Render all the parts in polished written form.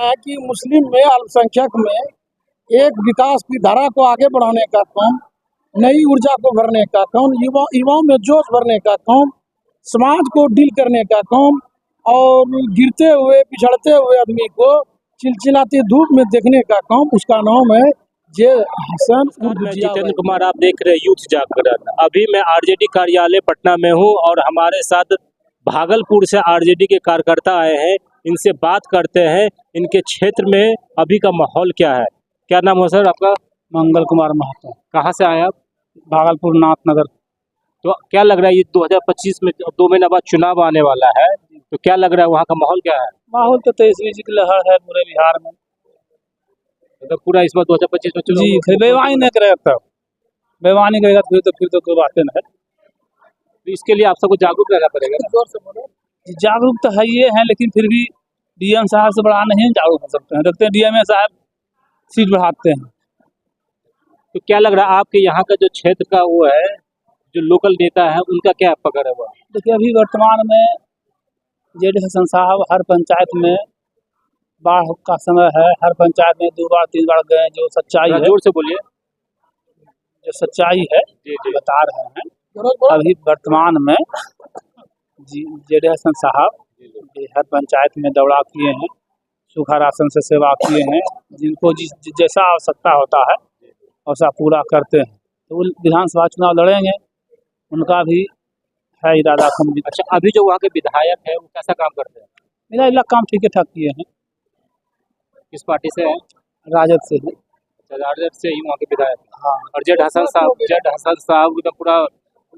है कि मुस्लिम में अल्पसंख्यक में एक विकास की धारा को आगे बढ़ाने का काम, नई ऊर्जा को भरने का काम, युवाओं में जोश भरने का काम, समाज को डील करने का काम और गिरते हुए पिछड़ते हुए आदमी को चिलचिलाती धूप में देखने का काम, उसका नाम है जे हसन उर्फ मैं जिया जितेंद्र भाई। कुमार, आप देख रहे हैं यूथ जागरण। अभी मैं आरजेडी कार्यालय पटना में हूं और हमारे साथ भागलपुर से आरजेडी के कार्यकर्ता आए हैं। इनसे बात करते हैं, इनके क्षेत्र में अभी का माहौल क्या है। क्या नाम हो सर आपका? मंगल कुमार महतो, कहाँ से आए आप? भागलपुर नाथनगर। तो क्या लग रहा है, ये 2025 में 2 महीना बाद चुनाव आने वाला है, तो क्या लग रहा है, वहाँ का माहौल क्या है? माहौल तो तेईसवीं की लहर है पूरे बिहार में। मतलब पूरा इस बार 2025 में चुनाव जी, बेईमानी नहीं करेगा तब, बेईमानी करेगा तो फिर तो कोई बातें नहीं है। तो इसके लिए आप सबको जागरूक रहना पड़ेगा ना? जागरूक तो है ये है, लेकिन फिर भी डीएम साहब से बढ़ा नहीं जागरूक हो सकते हैं। देखते हैं डीएम साहब सीट बढ़ाते हैं। तो क्या लग रहा है आपके यहाँ का जो क्षेत्र का वो है, जो लोकल नेता है, उनका क्या पकड़ है? वो देखिए अभी वर्तमान में जेडी हसन साहब हर पंचायत में, बाढ़ का समय है, हर पंचायत में 2 बार 3 बार गए। जो सच्चाई है, जोर से बोलिए। जो सच्चाई है जी जी। बता रहे हैं। अभी वर्तमान में जी जेडी हसन साहब हर पंचायत में दौड़ा किए हैं, सूखा राशन से सेवा किए हैं। जिनको जैसा आवश्यकता होता है वैसा पूरा करते हैं। तो वो विधानसभा चुनाव लड़ेंगे, उनका भी है इरादा कम। अच्छा, अभी जो वहाँ के विधायक है वो कैसा काम करते हैं? मेरा इलाका काम ठीक ठाक किए हैं। किस पार्टी से है? राजद से है। राजद से ही वहाँ के विधायक हैं। हाँ, और जेड हसन साहब एकदम पूरा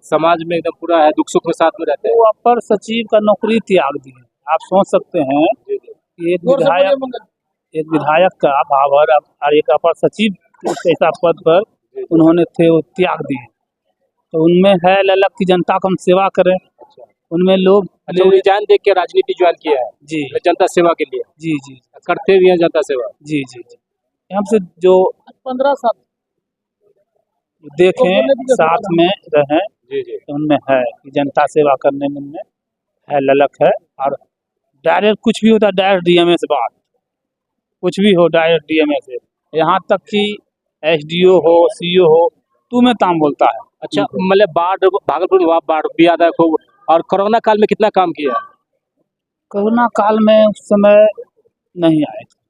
समाज में एकदम पूरा है, दुख सुख में साथ में रहते हैं। वो अपर सचिव का नौकरी त्याग दी है। आप सोच सकते हैं कि एक विधायक का भावर और एक अपर सचिव ऐसा पद पर उन्होंने थे, वो त्याग दिए। तो उनमें है ललक की जनता को हम सेवा करें। उनमें लोग अच्छा, रिजाइन देख के राजनीति ज्वाइन किया है जी, जनता सेवा के लिए। जी जी करते भी हैं जनता सेवा। जी जी जी। हमसे जो 15 साल देखें, साथ में रहें, जी जी। तो उनमें है कि जनता सेवा करने में उनमें है ललक है। और डायरेक्ट कुछ भी होता है डायरेक्ट डीएमए से बात, कुछ भी हो डायरेक्ट डीएमए से। यहाँ तक कि एसडीओ हो, सीओ हो, तू में ताम बोलता है। अच्छा, मतलब बाढ़ भागलपुर में बाढ़ भी आता है खूब। और कोरोना काल में कितना काम किया है? कोरोना काल में उस समय नहीं आए थे।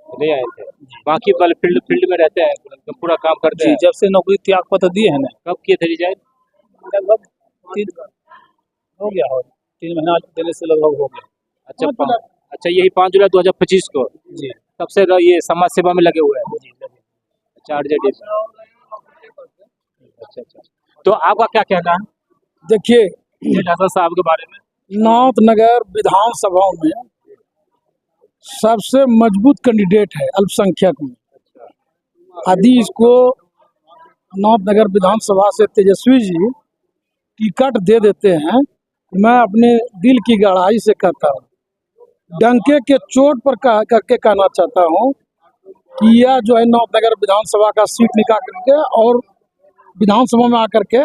नहीं आए थे। बाकी वाले फील्ड में रहते हैं, तो पूरा काम करते जी, हैं। जब से नौकरी त्याग पत्र दिए हैं ना, कब किए थे रिजाइन? लगभग 3 हो गया हो, 3 महीना देने से लगभग हो गया। अच्छा, यही 5 जुलाई 2025 को जी, तब से ये समाज सेवा में लगे हुए हैं। जी लगे। अच्छा, आरजेडी से। अच्छा अच्छा। तो आपका क्या कहना है देखिए, जेड हसन साहब के बारे में? नाथनगर विधानसभा में सबसे मजबूत कैंडिडेट है अल्पसंख्यक में। यदि इसको नाथनगर विधानसभा से तेजस्वी जी टिकट दे देते हैं, मैं अपने दिल की गहराई से कहता हूँ, डंके के चोट पर करके कहना चाहता हूँ कि यह जो है नाथनगर विधानसभा का सीट निकाल करके और विधानसभा में आकर के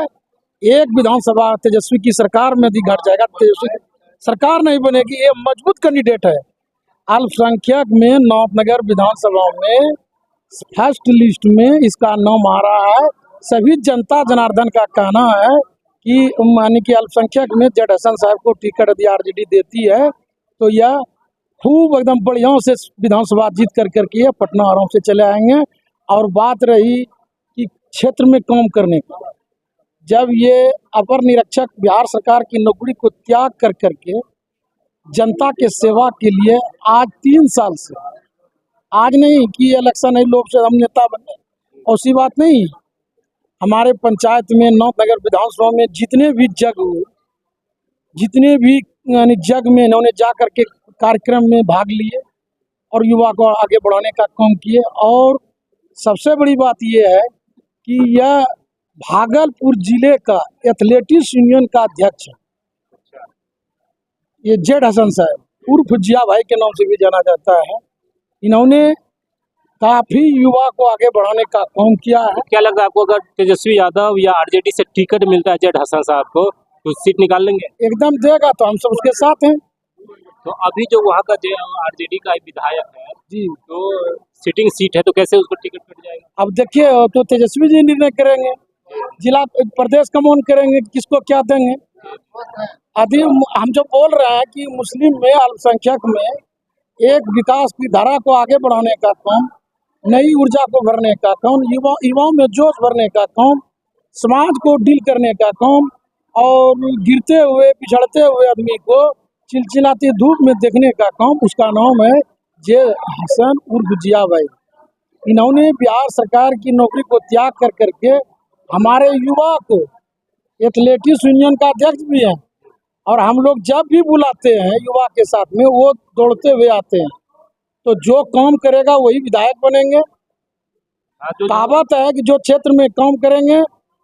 एक विधानसभा तेजस्वी की सरकार में भी घट जाएगा, तेजस्वी सरकार नहीं बनेगी। ये मजबूत कैंडिडेट है अल्पसंख्यक में। नाथनगर विधानसभा में फर्स्ट लिस्ट में इसका नाम आ रहा है। सभी जनता जनार्दन का कहना है कि मानी कि अल्पसंख्यक में जेड हसन साहब को टिकट यदि आरजेडी देती है तो यह खूब एकदम बढ़िया से विधानसभा जीत करके पटना आराम से चले आएंगे। और बात रही कि क्षेत्र में काम करने की, जब ये अपर निरीक्षक बिहार सरकार की नौकरी को त्याग करके जनता के सेवा के लिए आज 3 साल से, आज नहीं कि इलेक्शन है लोग से हम नेता बने, ऐसी बात नहीं। हमारे पंचायत में नाथनगर विधानसभा में जितने भी जग हुए, जितने भी यानी जग में इन्होंने जा करके कार्यक्रम में भाग लिए और युवा को आगे बढ़ाने का काम किए। और सबसे बड़ी बात यह है कि यह भागलपुर जिले का एथलेटिक्स यूनियन का अध्यक्ष है। ये जेड हसन साहब उर्फ जिया भाई के नाम से भी जाना जाता है। इन्होंने काफी युवा को आगे बढ़ाने का काम किया है। क्या लगता है आपको, अगर तेजस्वी यादव या आरजेडी से टिकट मिलता है जेड हसन साहब को, तो सीट निकाल लेंगे? एकदम देगा तो हम सब उसके साथ हैं। तो अभी जो वहाँ का जो आरजेडी का विधायक है जी। तो सिटिंग सीट है, तो कैसे उसको टिकट कट जाएगा? अब देखिए तो तेजस्वी जी निर्णय करेंगे, जिला प्रदेश कमोन करेंगे कि किसको क्या देंगे। यदि हम जो बोल रहे हैं कि मुस्लिम में अल्पसंख्यक में एक विकास की धारा को आगे बढ़ाने का काम, नई ऊर्जा को भरने का काम, युवाओं में जोश भरने का काम, समाज को डील करने का काम और गिरते हुए पिछड़ते हुए आदमी को चिलचिलाती धूप में देखने का काम, उसका नाम है जे हसन उर्फ जिया भाई। इन्होंने बिहार सरकार की नौकरी को त्याग कर करके हमारे युवा को एथलेटिक्स यूनियन का अध्यक्ष भी हैं और हम लोग जब भी बुलाते हैं युवा के साथ में वो दौड़ते हुए आते हैं। तो जो काम करेगा वही विधायक बनेंगे। कहावत है कि जो क्षेत्र में काम करेंगे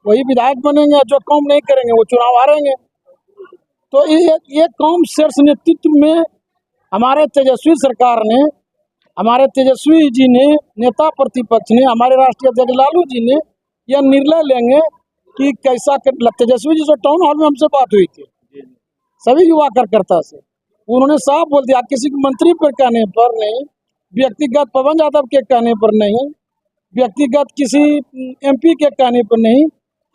वही विधायक बनेंगे, जो काम नहीं करेंगे वो चुनाव हारेंगे। तो ये काम शीर्ष नेतृत्व में हमारे तेजस्वी सरकार ने, हमारे तेजस्वी जी ने, नेता प्रतिपक्ष ने, हमारे राष्ट्रीय अध्यक्ष लालू जी ने यह निर्णय लेंगे कि कैसा तेजस्वी जी से टाउन हॉल में हमसे बात हुई थी सभी युवा कार्यकर्ता से। उन्होंने साफ बोल दिया, किसी मंत्री पर कहने पर नहीं, व्यक्तिगत पवन यादव के कहने पर नहीं, व्यक्तिगत किसी एमपी के कहने पर नहीं,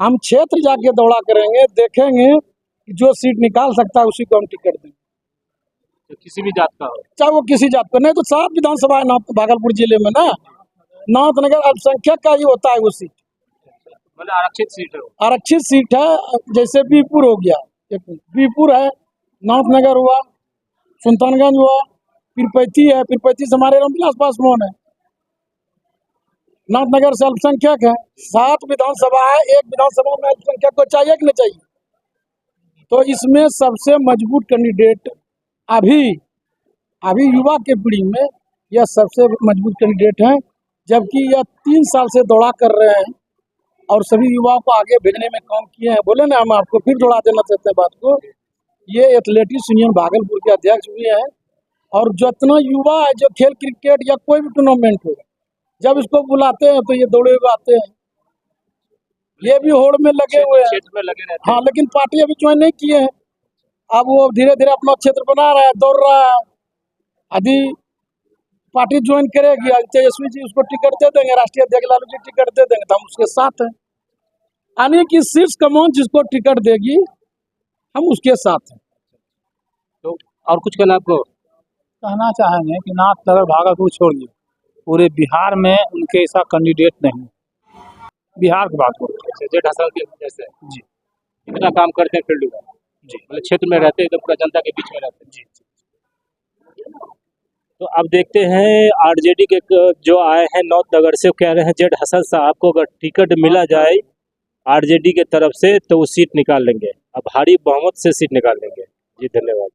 हम क्षेत्र जाके दौड़ा करेंगे, देखेंगे कि जो सीट निकाल सकता है उसी को हम टिकट देंगे, तो किसी भी जात का हो। चाहे वो किसी जात का। नहीं तो 7 विधानसभा है भागलपुर जिले में ना, नाथनगर अल्पसंख्यक का ही होता है वो सीट, मतलब आरक्षित सीट है वो। आरक्षित सीट है। जैसे बीपुर हो गया, बीपुर है, नाथनगर हुआ, सुल्तानगंज हुआ, पीरपैती है, पीरपैती से हमारे रामविलास पासवान है, नाथनगर से अल्पसंख्यक है। 7 विधानसभा है, एक विधानसभा में अल्पसंख्यक को चाहिए कि नहीं चाहिए। तो इसमें सबसे मजबूत कैंडिडेट अभी युवा के पीढ़ी में यह सबसे मजबूत कैंडिडेट है, जबकि यह 3 साल से दौड़ा कर रहे हैं और सभी युवाओं को आगे भेजने में काम किए हैं। बोले ना, हम आपको फिर दौड़ा देना चाहते हैं बात को। ये एथलेटिक्स यूनियन भागलपुर के अध्यक्ष भी हैं और जितना युवा है जो खेल क्रिकेट या कोई भी टूर्नामेंट हो, जब इसको बुलाते हैं तो ये दौड़े हुए आते हैं। ये भी होड़ में लगे हुए हैं, क्षेत्र में लगे रहते हैं। हाँ, लेकिन पार्टी अभी ज्वाइन नहीं किए हैं। अब वो धीरे धीरे अपना क्षेत्र बना रहा है, दौड़ रहा है। यदि पार्टी ज्वाइन करेगी, तेजस्वी जी उसको टिकट दे देंगे, राष्ट्रीय अध्यक्ष लालू जी टिकट दे देंगे, तो हम उसके साथ हैं। यानी कि शीर्ष कमान जिसको टिकट देगी हम उसके साथ हैं। तो और कुछ कहना आपको? कहना चाहेंगे कि नाथनगर भागलपुर छोड़िए, पूरे बिहार में उनके ऐसा कैंडिडेट नहीं। बिहार की बात करो, जेठ हसन के जैसे जी, कितना काम करते हैं फील्ड में जी, मतलब क्षेत्र में रहते हैं, एकदम पूरा जनता के बीच में रहते हैं। जी। तो अब देखते हैं आरजेडी के जो आए हैं नाथनगर से, कह रहे हैं जेठ हसन साहब को अगर टिकट मिला जाए आरजेडी के तरफ से तो वो सीट निकाल लेंगे, अब भारी बहुमत से सीट निकाल लेंगे। जी धन्यवाद।